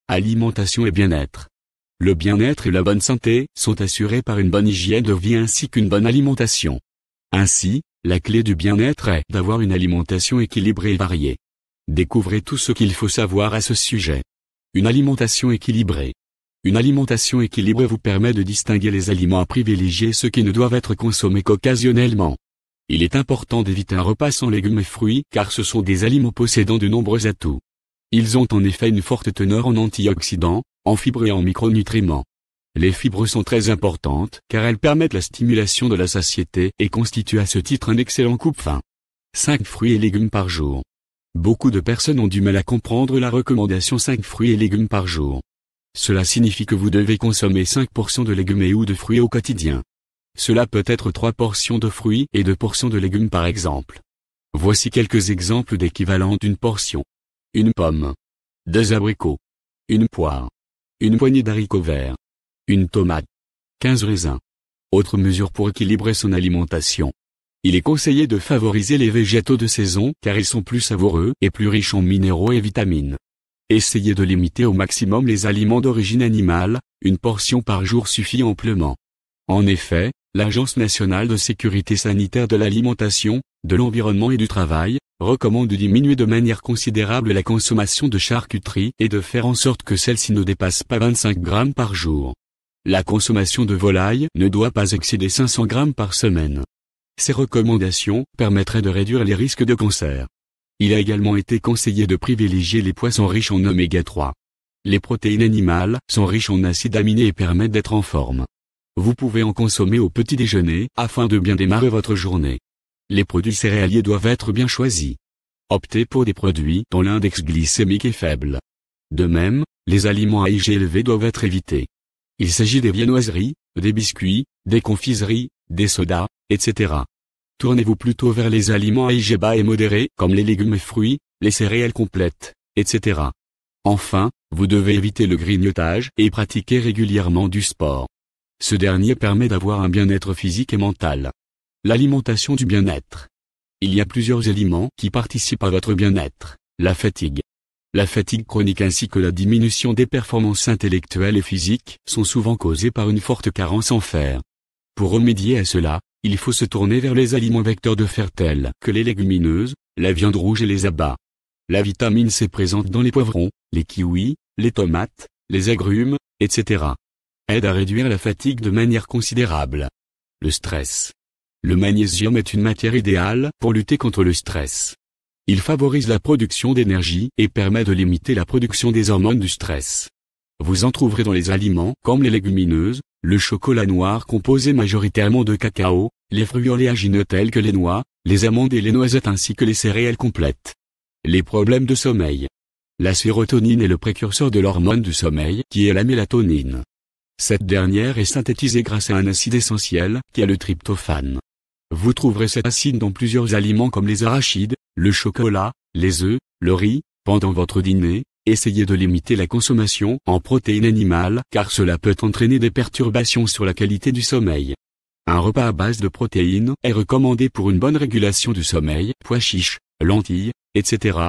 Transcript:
Alimentation et bien-être. Le bien-être et la bonne santé sont assurés par une bonne hygiène de vie ainsi qu'une bonne alimentation. Ainsi, la clé du bien-être est d'avoir une alimentation équilibrée et variée. Découvrez tout ce qu'il faut savoir à ce sujet. Une alimentation équilibrée. Une alimentation équilibrée vous permet de distinguer les aliments à privilégier et ceux qui ne doivent être consommés qu'occasionnellement. Il est important d'éviter un repas sans légumes et fruits car ce sont des aliments possédant de nombreux atouts. Ils ont en effet une forte teneur en antioxydants, en fibres et en micronutriments. Les fibres sont très importantes car elles permettent la stimulation de la satiété et constituent à ce titre un excellent coupe-faim. 5 fruits et légumes par jour. Beaucoup de personnes ont du mal à comprendre la recommandation 5 fruits et légumes par jour. Cela signifie que vous devez consommer 5% de légumes et ou de fruits au quotidien. Cela peut être 3 portions de fruits et 2 portions de légumes par exemple. Voici quelques exemples d'équivalent d'une portion. Une pomme. 2 abricots. Une poire. Une poignée d'haricots verts. Une tomate. 15 raisins. Autre mesure pour équilibrer son alimentation. Il est conseillé de favoriser les végétaux de saison car ils sont plus savoureux et plus riches en minéraux et vitamines. Essayez de limiter au maximum les aliments d'origine animale, une portion par jour suffit amplement. En effet, l'Agence nationale de sécurité sanitaire de l'alimentation, de l'environnement et du travail, recommande de diminuer de manière considérable la consommation de charcuterie et de faire en sorte que celle-ci ne dépasse pas 25 grammes par jour. La consommation de volaille ne doit pas excéder 500 grammes par semaine. Ces recommandations permettraient de réduire les risques de cancer. Il a également été conseillé de privilégier les poissons riches en oméga 3. Les protéines animales sont riches en acides aminés et permettent d'être en forme. Vous pouvez en consommer au petit déjeuner afin de bien démarrer votre journée. Les produits céréaliers doivent être bien choisis. Optez pour des produits dont l'index glycémique est faible. De même, les aliments à IG élevé doivent être évités. Il s'agit des viennoiseries, des biscuits, des confiseries, des sodas, etc. Tournez-vous plutôt vers les aliments à IG bas et modérés comme les légumes et fruits, les céréales complètes, etc. Enfin, vous devez éviter le grignotage et pratiquer régulièrement du sport. Ce dernier permet d'avoir un bien-être physique et mental. L'alimentation du bien-être. Il y a plusieurs éléments qui participent à votre bien-être. La fatigue. La fatigue chronique ainsi que la diminution des performances intellectuelles et physiques sont souvent causées par une forte carence en fer. Pour remédier à cela, il faut se tourner vers les aliments vecteurs de fer tels que les légumineuses, la viande rouge et les abats. La vitamine C présente dans les poivrons, les kiwis, les tomates, les agrumes, etc. aide à réduire la fatigue de manière considérable. Le stress. Le magnésium est une matière idéale pour lutter contre le stress. Il favorise la production d'énergie et permet de limiter la production des hormones du stress. Vous en trouverez dans les aliments comme les légumineuses, le chocolat noir composé majoritairement de cacao, les fruits oléagineux tels que les noix, les amandes et les noisettes ainsi que les céréales complètes. Les problèmes de sommeil. La sérotonine est le précurseur de l'hormone du sommeil qui est la mélatonine. Cette dernière est synthétisée grâce à un acide essentiel qui est le tryptophane. Vous trouverez cet acide dans plusieurs aliments comme les arachides, le chocolat, les œufs, le riz. Pendant votre dîner, essayez de limiter la consommation en protéines animales car cela peut entraîner des perturbations sur la qualité du sommeil. Un repas à base de protéines est recommandé pour une bonne régulation du sommeil, pois chiches, lentilles, etc.,